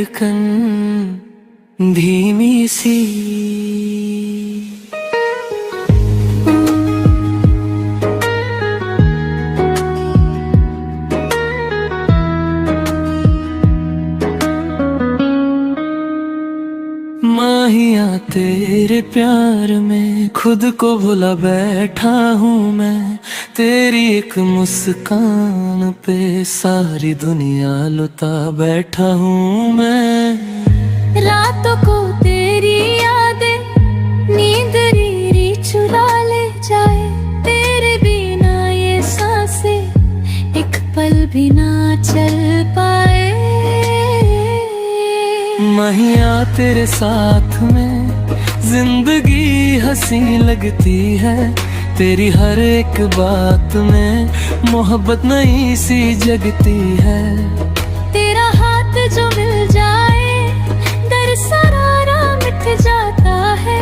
धड़कन धीमी सी। माहिया तेरे प्यार में खुद को भुला बैठा हूँ मैं, तेरी एक मुस्कान पे सारी दुनिया लुटा बैठा हूँ मैं। रातों को तेरी यादें नींद रीरी चुरा ले जाए, तेरे बिना ये सांसें एक पल भी ना चल पाए। महिया तेरे साथ में जिंदगी हंसी लगती है, तेरी हर एक बात में मोहब्बत नई सी जगती है। तेरा हाथ जो मिल जाए डर सारा मिट जाता है,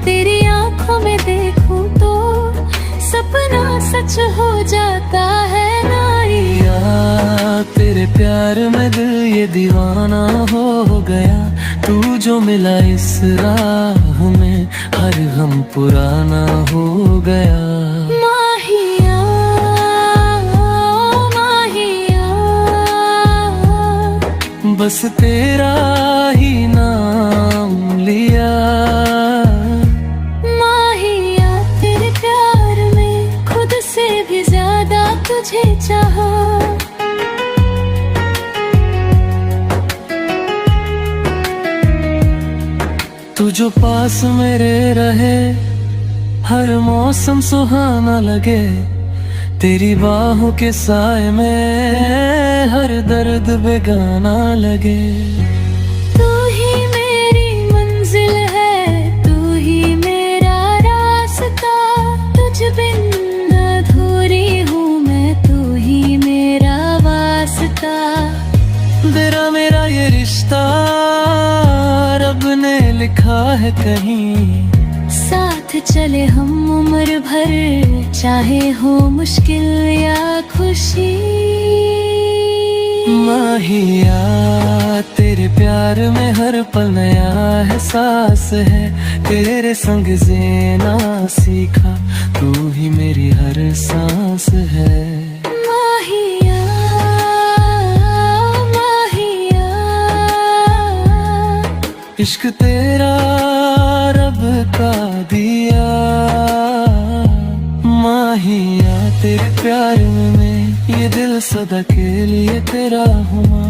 तेरी आंखों में देखूं तो सपना सच हो जाता है। नारिया तेरे प्यार में दिल ये दीवाना हो गया, तू जो मिला इस राह में हर गम पुराना हो गया। माहिया माहिया बस तेरा ही नाम लिया। माहिया तेरे प्यार में खुद से भी ज्यादा तुझे चाहा। तू जो पास मेरे रहे हर मौसम सुहाना लगे, तेरी बाहों के साए में हर दर्द बेगाना लगे। तू ही मेरी मंजिल है, तू ही मेरा रास्ता, तुझ बिन अधूरी हूँ मैं, तू ही मेरा वास्ता। तेरा मेरा ये रिश्ता रब ने लिखा है कहीं, साथ चले हम उम्र भर चाहे हो मुश्किल या खुशी। माहिया तेरे प्यार में हर पल नया एहसास है, तेरे संग जीना सीखा, तू ही मेरी हर सांस है। माहिया माहिया इश्क तेरा रब का दिया, माहिया तेरे प्यार में ये दिल सदा के लिए तेरा हुआ।